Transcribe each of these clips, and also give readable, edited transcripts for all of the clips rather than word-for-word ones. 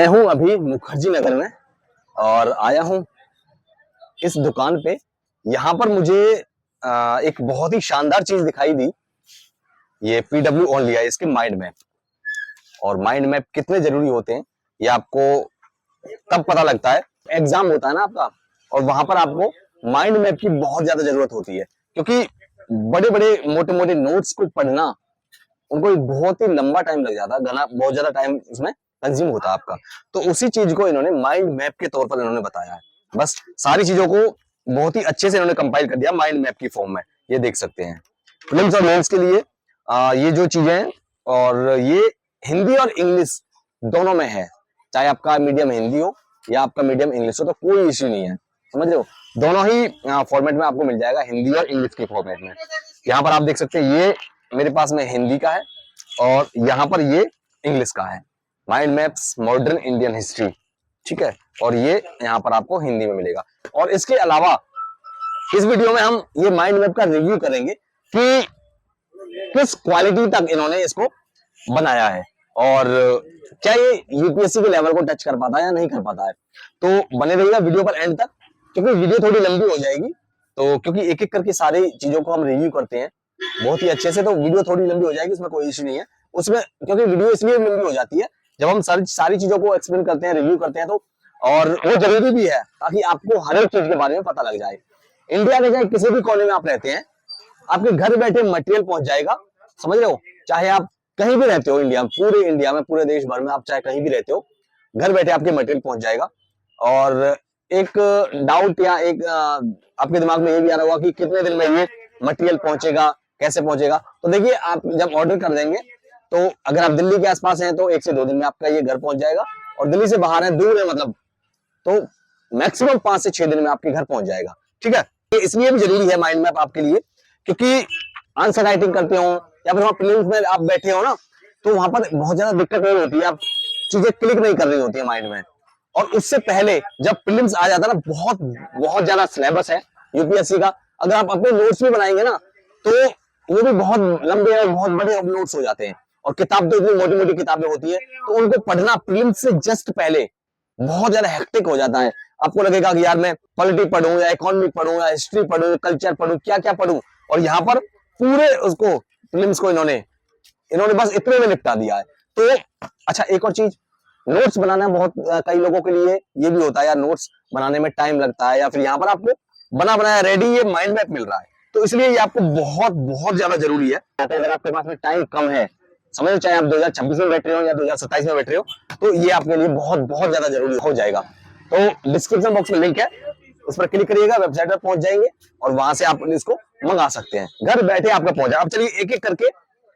मैं हूं अभी मुखर्जी नगर में और आया हूं इस दुकान पे। यहाँ पर मुझे एक बहुत ही शानदार चीज दिखाई दी। ये पीडब्ल्यू ऑन लिया है इसके माइंड मैप। और माइंड मैप कितने जरूरी होते हैं ये आपको तब पता लगता है, एग्जाम होता है ना आपका, और वहां पर आपको माइंड मैप की बहुत ज्यादा जरूरत होती है। क्योंकि बड़े बड़े मोटे मोटे नोट्स को पढ़ना उनको एक बहुत ही लंबा टाइम लग जाता है, घना बहुत ज्यादा टाइम उसमें कंज्यूम होता है आपका। तो उसी चीज को इन्होंने माइंड मैप के तौर पर इन्होंने बताया है। बस सारी चीजों को बहुत ही अच्छे से इन्होंने कंपाइल कर दिया माइंड मैप की फॉर्म में। ये देख सकते हैं फिल्म्स और मेल्स के लिए ये जो चीजें हैं, और ये हिंदी और इंग्लिश दोनों में है। चाहे आपका मीडियम हिंदी हो या आपका मीडियम इंग्लिश हो तो कोई इश्यू नहीं है, समझ रहे हो। दोनों ही फॉर्मेट में आपको मिल जाएगा, हिंदी और इंग्लिश के फॉर्मेट में। यहाँ पर आप देख सकते हैं ये मेरे पास में हिंदी का है और यहाँ पर ये इंग्लिश का है, mind maps modern Indian history, ठीक है। और ये यहाँ पर आपको हिंदी में मिलेगा। और इसके अलावा इस वीडियो में हम ये माइंड मैप का रिव्यू करेंगे कि किस क्वालिटी तक इन्होंने इसको बनाया है और क्या ये यूपीएससी के लेवल को टच कर पाता है या नहीं कर पाता है। तो बने रहिएगा वीडियो पर एंड तक, क्योंकि वीडियो थोड़ी लंबी हो जाएगी। तो क्योंकि एक एक करके सारी चीजों को हम रिव्यू करते हैं बहुत ही अच्छे से, तो वीडियो थोड़ी लंबी हो जाएगी, उसमें कोई इश्यू नहीं है उसमें। क्योंकि वीडियो इसलिए लंबी हो जाती है जब हम सारी चीजों को एक्सप्लेन करते हैं, रिव्यू करते हैं, तो और वो जरूरी भी है ताकि आपको हर एक चीज के बारे में पता लग जाए। इंडिया के चाहे किसी भी कोने में आप रहते हैं, आपके घर बैठे मटेरियल पहुंच जाएगा, समझ रहे हो। चाहे आप कहीं भी रहते हो इंडिया में, पूरे इंडिया में, पूरे देश भर में आप चाहे कहीं भी रहते हो, घर बैठे आपके मटेरियल पहुंच जाएगा। और एक डाउट या एक आपके दिमाग में ये भी आ रहा होगा कि कितने दिन में ये मटेरियल पहुंचेगा, कैसे पहुंचेगा। तो देखिए, आप जब ऑर्डर कर देंगे तो अगर आप दिल्ली के आसपास हैं तो 1 से 2 दिन में आपका ये घर पहुंच जाएगा, और दिल्ली से बाहर है, दूर है मतलब, तो मैक्सिमम 5 से 6 दिन में आपके घर पहुंच जाएगा, ठीक है। ये इसलिए भी जरूरी है माइंड मैप आपके लिए, क्योंकि आंसर राइटिंग करते हो या फिर वहां प्रीलिम्स में आप बैठे हो ना, तो वहां पर बहुत ज्यादा दिक्कत नहीं होती है, आप चीजें क्लिक नहीं कर रही होती है माइंड में। और उससे पहले जब प्रीलिम्स आ जाता है ना, बहुत बहुत ज्यादा सिलेबस है यूपीएससी का। अगर आप अपने नोट्स भी बनाएंगे ना तो वो भी बहुत लंबे और बहुत बड़े नोट्स हो जाते हैं। और किताब तो इतनी मोटी मोटी किताबें होती है, तो उनको पढ़ना प्रीलिम्स से जस्ट पहले बहुत ज्यादा हेक्टिक हो जाता है। आपको लगेगा कि यार मैं पॉलिटी पढ़ूं या इकोनॉमी पढ़ूं या हिस्ट्री पढ़ूं, कल्चर पढ़ूं, क्या क्या पढ़ूं। और यहाँ पर पूरे उसको प्रीलिम्स को इन्होंने बस इतने में निपटा दिया है। तो अच्छा, एक और चीज, नोट्स बनाना बहुत कई लोगों के लिए ये भी होता है यार, नोट्स बनाने में टाइम लगता है, या फिर यहाँ पर आपको बना बनाया रेडी ये माइंड मैप मिल रहा है। तो इसलिए ये आपको बहुत बहुत ज्यादा जरूरी है। अगर आपके पास में टाइम कम है, समझ लो, चाहे आप 2026 में बैठ रहे हो या 2027 में बैठ रहे हो, तो ये आपके लिए बहुत बहुत ज्यादा जरूरी हो जाएगा। तो डिस्क्रिप्शन बॉक्स में लिंक है, उस पर क्लिक करिएगा, वेबसाइट पर पहुंच जाएंगे और वहां से आप इसको मंगा सकते हैं, घर बैठे आपका पहुंच जाए। अब चलिए एक एक करके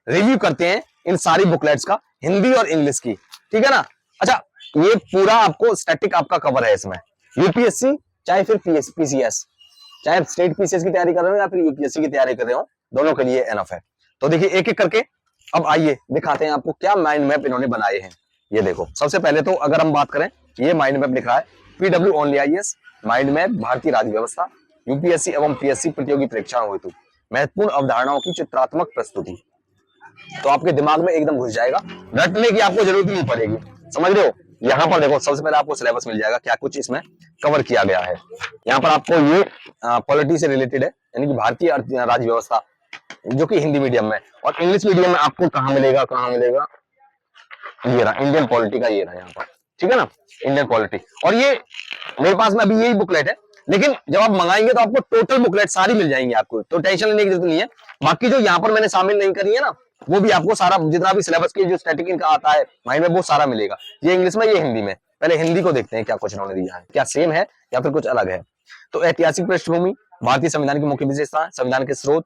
रिव्यू करते हैं इन सारी बुकलेट्स का, हिंदी और इंग्लिश की, ठीक है ना। अच्छा, ये पूरा आपको स्टैटिक आपका कवर है इसमें। यूपीएससी चाहे फिर पीसीएस, चाहे आप स्टेट पीसीएस की तैयारी कर रहे हो या फिर यूपीएससी की तैयारी कर रहे हो, दोनों के लिए एनफ है। तो देखिए एक एक करके अब आइए दिखाते हैं आपको क्या माइंड मैप इन्होंने बनाए हैं। ये देखो, सबसे पहले तो अगर हम बात करें, ये माइंड मैप लिखा है PW only IAS mind map भारतीय राज्य व्यवस्था यूपीएससी एवं पीएससी प्रतियोगी परीक्षाओं हेतु महत्वपूर्ण अवधारणाओं की चित्रात्मक प्रस्तुति। तो आपके दिमाग में एकदम घुस जाएगा, रटने की आपको जरूरत नहीं पड़ेगी, समझ रहे हो। यहाँ पर देखो, सबसे पहले आपको सिलेबस मिल जाएगा, क्या कुछ इसमें कवर किया गया है। यहाँ पर आपको ये पॉलिटी से रिलेटेड है, यानी कि भारतीय राज्य व्यवस्था, जो कि हिंदी मीडियम में। और इंग्लिश मीडियम में आपको कहाँ मिलेगा, ये रहा इंडियन पॉलिटी का, ये रहा यहाँ पर, ठीक है ना, इंडियन पॉलिटी। और ये मेरे पास में अभी यही बुकलेट है, लेकिन जब आप मंगाएंगे तो आपको टोटल बुकलेट सारी मिल जाएंगी आपको, तो टेंशन लेने की जरूरत नहीं है। बाकी जो यहाँ पर मैंने शामिल नहीं करी है ना, वो भी आपको सारा जितना भी सिलेबस की जो स्टैटिक इनका आता है माइंड में, वो सारा मिलेगा। ये इंग्लिश में, ये हिंदी में। पहले हिंदी को देखते हैं क्या कुछ इन्होंने दिया है, क्या सेम है या फिर कुछ अलग है। तो ऐतिहासिक पृष्ठभूमि, भारतीय संविधान की मुख्य विशेषता, संविधान के स्रोत,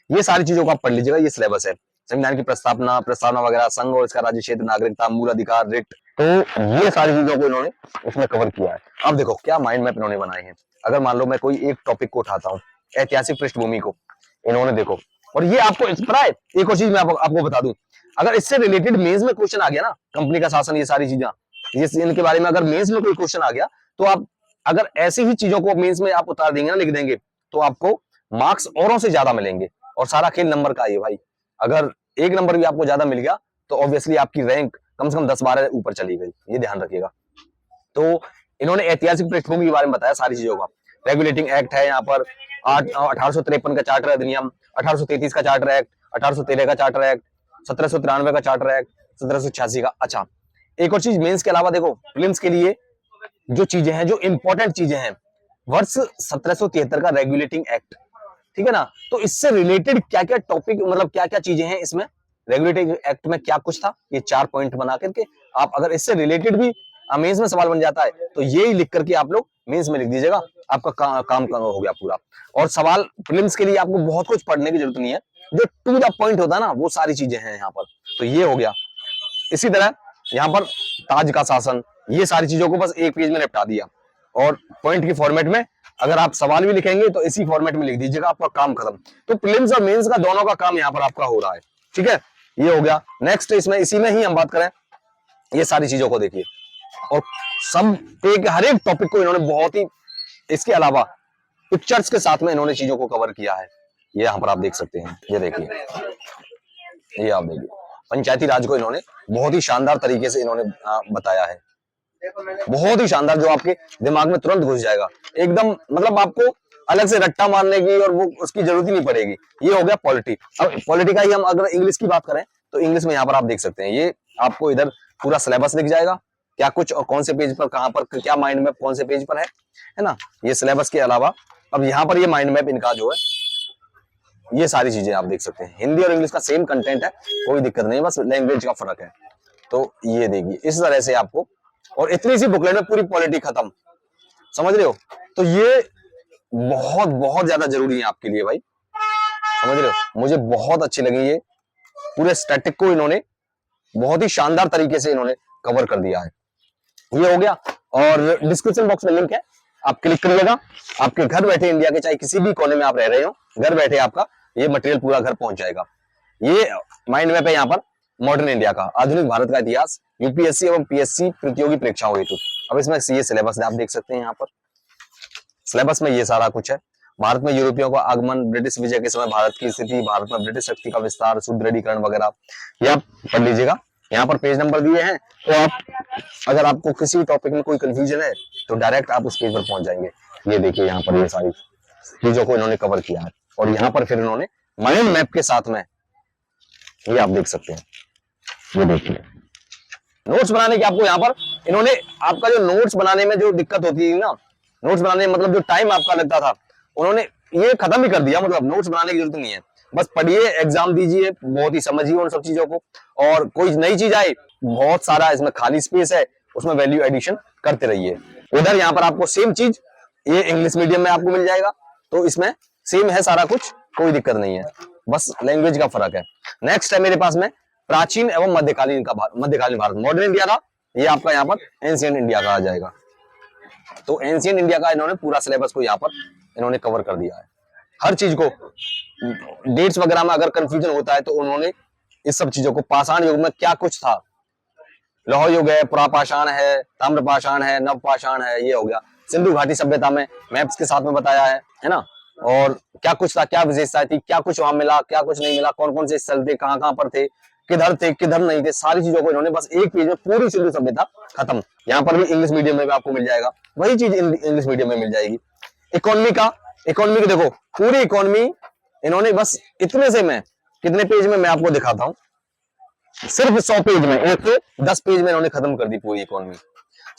ये सारी चीजों को आप पढ़ लीजिएगा, ये सिलेबस है। संविधान की प्रस्तावना वगैरह, संघ और इसका राज्य क्षेत्र, नागरिकता, मूल अधिकार, रिट, तो ये सारी चीजों को इन्होंने इसमें कवर किया है। अब देखो क्या माइंड मैप इन्होंने बनाए हैं। अगर मान लो मैं कोई एक टॉपिक को उठाता हूँ, ऐतिहासिक पृष्ठभूमि को, इन्होंने देखो, और ये आपको पता है, एक और चीज मैं आपको बता दूं, अगर इससे रिलेटेड मेंस में क्वेश्चन आ गया ना, कंपनी का शासन, ये सारी चीजें, ये इनके बारे में अगर मेंस में कोई क्वेश्चन आ गया, तो आप अगर ऐसी ही चीजों को मेंस में आप उतार देंगे ना, लिख देंगे, तो आपको मार्क्स औरों से ज्यादा मिलेंगे। और सारा खेल नंबर का है भाई। अगर एक नंबर भी आपको ज्यादा मिल गया तो ऑब्वियसली आपकी रैंक कम से कम 10-12 ऊपर चली गई, ये ध्यान रखिएगा। तो इन्होंने ऐतिहासिक पृष्ठभूमि के बारे में बताया सारी चीजों का। रेगुलेटिंग एक्ट है यहाँ पर 1853 का चार्टर अधिनियम, 1833 का चार्टर एक्ट, 1813 का चार्टर एक्ट, 1793 का चार्टर एक्ट, 1786 का। अच्छा, एक और चीज मेंस के अलावा देखो, प्रीलिम्स के लिए जो चीजें हैं, जो इंपॉर्टेंट चीजें हैं, वर्ष 1773 का रेगुलेटिंग एक्ट, ठीक है ना। तो इससे रिलेटेड क्या क्या टॉपिक, मतलब क्या क्या चीजें हैं इसमें, रेगुलेटिंग एक्ट में क्या कुछ था, ये 4 पॉइंट बना करके आप अगर इससे रिलेटेड भी मेंस में सवाल बन जाता है तो यही लिख करके आप लोग मेंस में लिख दीजिएगा, आपका काम हो गया पूरा। और सवाल प्रीलिम्स के लिए आपको बहुत कुछ पढ़ने की जरूरत नहीं है, जो टू द पॉइंट होता है ना, वो सारी चीजें हैं यहाँ पर। तो ये हो गया। इसी तरह यहाँ पर ताज का शासन, ये सारी चीजों को बस एक पेज में निपटा दिया। और पॉइंट की फॉर्मेट में अगर आप सवाल भी लिखेंगे तो इसी फॉर्मेट में लिख दीजिएगा, आपका काम खत्म। तो प्रीलिम्स और मेंस का दोनों का काम यहाँ पर आपका हो रहा है, ठीक है। ये हो गया। नेक्स्ट इसमें इसी में ही हम बात करें, ये सारी चीजों को देखिए, और सब एक हर एक टॉपिक को इन्होंने बहुत ही, इसके अलावा पिक्चर्स के साथ में इन्होंने चीजों को कवर किया है। ये यहाँ पर आप देख सकते हैं, ये देखिए, ये आप देखिए, पंचायती राज को इन्होंने बहुत ही शानदार तरीके से इन्होंने बताया है, बहुत ही शानदार, जो आपके दिमाग में तुरंत घुस जाएगा एकदम, मतलब आपको अलग से रट्टा मारने की और वो उसकी जरूरत ही नहीं पड़ेगी। ये हो गया पॉलिटी। अब पॉलिटी का ही हम अगर इंग्लिश की बात करें तो इंग्लिश में यहाँ पर आप देख सकते हैं, ये आपको इधर पूरा सिलेबस दिख जाएगा, क्या कुछ और कौन से पेज पर, कहां पर, क्या माइंड मैप कौन से पेज पर है ना। ये सिलेबस के अलावा अब यहाँ पर ये माइंड मैप इनका जो है, ये सारी चीजें आप देख सकते हैं। हिंदी और इंग्लिश का सेम कंटेंट है, कोई दिक्कत नहीं, बस लैंग्वेज का फर्क है। तो ये देखिए, इस तरह से आपको, और इतनी सी बुकलेट में पूरी पॉलिटी खत्म, समझ रहे हो। तो ये बहुत बहुत ज्यादा जरूरी है आपके लिए भाई, समझ रहे हो। मुझे बहुत अच्छी लगी ये, पूरे स्टैटिक को इन्होंने बहुत ही शानदार तरीके से इन्होंने कवर कर दिया है। ये हो गया। और डिस्क्रिप्शन बॉक्स में लिंक है, आप क्लिक करिएगा, आपके घर बैठे इंडिया के चाहे किसी भी कोने में आप रह रहे हो, घर बैठे आपका ये मटेरियल पूरा घर पहुंच जाएगा। ये माइंड मैप है यहाँ पर मॉडर्न इंडिया का, आधुनिक भारत का इतिहास, यूपीएससी एवं पीएससी प्रतियोगी परीक्षाओं हेतु। अब इसमें ये सिलेबस आप देख सकते हैं, यहाँ पर सिलेबस में ये सारा कुछ है। भारत में यूरोपियों का आगमन, ब्रिटिश विजय के समय भारत की स्थिति, भारत में ब्रिटिश शक्ति का विस्तार, सुदृढ़ीकरण वगैरह, ये आप पढ़ लीजिएगा। यहाँ पर पेज नंबर दिए हैं, तो आप अगर आपको किसी टॉपिक में कोई कंफ्यूजन है तो डायरेक्ट आप उस पेज पर पहुंच जाएंगे। ये देखिए, यहाँ पर ये सारी चीजों को इन्होंने कवर किया है, और यहाँ पर फिर इन्होंने माइंड मैप के साथ में, ये आप देख सकते हैं, ये देखिए नोट्स बनाने की आपको यहाँ पर इन्होंने, आपका जो नोट्स बनाने में जो दिक्कत होती है ना, नोट्स बनाने में मतलब जो टाइम आपका लगता था, उन्होंने ये खत्म ही कर दिया। मतलब नोट्स बनाने की जरूरत नहीं है, बस पढ़िए, एग्जाम दीजिए, बहुत ही समझिए उन सब चीजों को, और कोई नई चीज आई, बहुत सारा इसमें खाली स्पेस है, उसमें वैल्यू एडिशन करते रहिए। उधर यहाँ पर आपको सेम चीज ये इंग्लिश मीडियम में आपको मिल जाएगा, तो इसमें सेम है सारा कुछ, कोई दिक्कत नहीं है, बस लैंग्वेज का फर्क है। नेक्स्ट है मेरे पास में प्राचीन एवं मध्यकालीन भारत, मॉडर्न इंडिया था, ये आपका यहाँ पर एंशिएंट इंडिया का आ जाएगा। तो एंशिएंट इंडिया का इन्होंने पूरा सिलेबस को यहाँ पर इन्होंने कवर कर दिया है, हर चीज को। डेट्स वगैरह में अगर कंफ्यूजन होता है तो उन्होंने इस सब चीजों को, पाषाण युग में क्या कुछ था, लौह युग है, पुरापाषाण है, ताम्रपाषाण है, नवपाषाण है, ये हो गया। सिंधु घाटी सभ्यता में मैप्स के साथ में बताया है ना, और क्या कुछ था, क्या विशेषता थी, क्या कुछ वहां मिला, क्या कुछ नहीं मिला, कौन कौन से स्थल थे, कहाँ कहाँ पर थे, किधर नहीं थे, सारी चीजों को इन्होंने बस एक पेज में पूरी सिंधु सभ्यता खत्म। यहाँ पर भी इंग्लिश मीडियम में भी आपको मिल जाएगा, वही चीज इंग्लिश मीडियम में मिल जाएगी। इकोनॉमी का देखो, पूरी इकोनॉमी इन्होंने बस इतने से, मैं कितने पेज में मैं आपको दिखाता हूँ, सिर्फ 100 पेज में, 110 पेज में इन्होंने खत्म कर दी पूरी इकोनॉमी,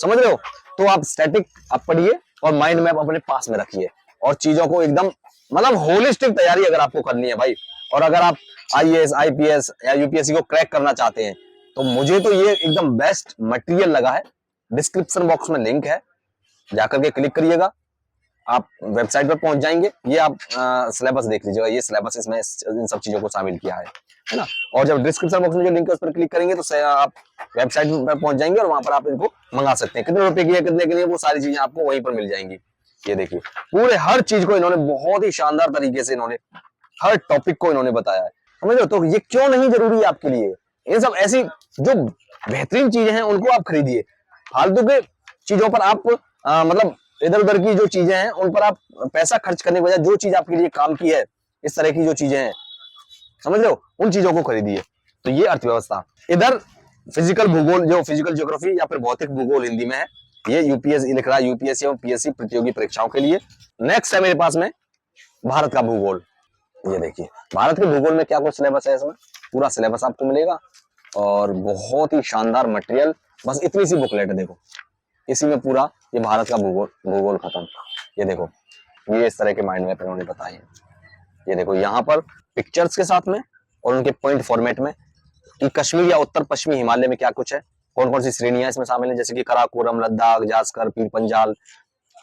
समझ रहे हो। तो आप स्टैटिक आप पढ़िए और माइंड मैप अपने पास में रखिए, और चीजों को एकदम, मतलब होलिस्टिक तैयारी अगर आपको करनी है भाई, और अगर आप आईएएस, आईपीएस या यूपीएससी को क्रैक करना चाहते हैं, तो मुझे तो ये एकदम बेस्ट मटेरियल लगा है। डिस्क्रिप्शन बॉक्स में लिंक है, जाकर के क्लिक करिएगा, आप वेबसाइट पर पहुंच जाएंगे। ये आप सिलेबस देख लीजिएगा, ये सिलेबस इसमें इन सब चीजों को शामिल किया है ना। और जब डिस्क्रिप्शन बॉक्स में जो लिंक है उस पर क्लिक करेंगे तो आप वेबसाइट पर पहुंच जाएंगे, और वहां पर आप इनको मंगा सकते हैं। कितने रुपए की है, कितने के लिए, वो सारी चीजें आपको वहीं पर मिल जाएंगी। ये देखिए, पूरे हर चीज को इन्होंने बहुत ही शानदार तरीके से इन्होंने हर टॉपिक को इन्होंने बताया है, समझ लो। तो ये क्यों नहीं जरूरी है आपके लिए, ये सब ऐसी जो बेहतरीन चीजें हैं उनको आप खरीदिए, फालतू के चीजों पर आप मतलब इधर उधर की जो चीजें हैं उन पर आप पैसा खर्च करने के बजाय जो चीज आपके लिए काम की है, इस तरह की जो चीजें हैं, समझ लो, उन चीजों को खरीदिए। तो ये अर्थव्यवस्था। इधर फिजिकल भूगोल, जो फिजिकल ज्योग्राफी या फिर भौतिक भूगोल हिंदी में है, ये यूपीएससी लिख रहा है, यूपीएससी और पीएससी प्रतियोगी परीक्षाओं के लिए। नेक्स्ट है मेरे पास में भारत का भूगोल। ये देखिए भारत के भूगोल में क्या कुछ सिलेबस है, इसमें पूरा सिलेबस आपको मिलेगा और बहुत ही शानदार मटेरियल। बस इतनी सी बुकलेट है, देखो इसी में पूरा ये भारत का भूगोल खत्म। ये देखो ये इस तरह के माइंड मैप इन्होंने बताए हैं। ये देखो यहाँ पर पिक्चर्स के साथ में और उनके पॉइंट फॉर्मेट में कि कश्मीर या उत्तर पश्चिमी हिमालय में क्या कुछ है, कौन कौन सी श्रेणियां इसमें शामिल है, जैसे कि कराकोरम, लद्दाख, जास्कर, पीर पंजाल।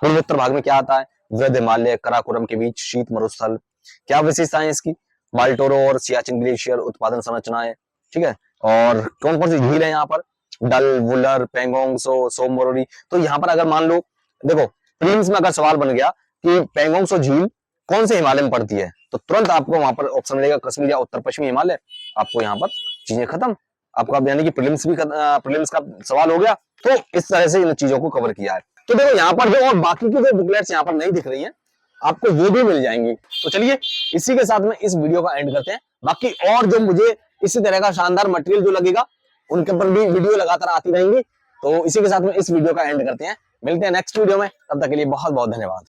पूर्वोत्तर भाग में क्या आता है, वृद्ध हिमालय, कराकोरम के बीच शीत मरुस्थल। क्या विशेषताएं इसकी, बाल्टोरो और सियाचिन ग्लेशियर उत्पादन संरचनाएं, ठीक है। और कौन कौन सी झील है यहाँ पर, डल, वुलर, पेंगोंग सो, सोमवरोरी। तो यहाँ पर अगर मान लो देखो प्रीलिम्स में अगर सवाल बन गया कि पेंगोंग सो झील कौन से हिमालय में पड़ती है, तो तुरंत आपको वहां पर ऑप्शन मिलेगा कश्मीर या उत्तर पश्चिमी हिमालय। आपको यहाँ पर चीजें खत्म, आपका यानी कि प्रीलिम्स का सवाल हो गया। तो इस तरह से इन चीजों को कवर किया है। तो देखो यहाँ पर जो और बाकी की जो बुकलेट्स यहाँ पर नहीं दिख रही हैं, आपको वो भी मिल जाएंगी। तो चलिए इसी के साथ में इस वीडियो का एंड करते हैं। बाकी और जो मुझे इसी तरह का शानदार मटेरियल जो लगेगा उनके ऊपर भी वीडियो लगातार आती रहेंगी। तो इसी के साथ में इस वीडियो का एंड करते हैं, मिलते हैं नेक्स्ट वीडियो में, तब तक के लिए बहुत बहुत धन्यवाद।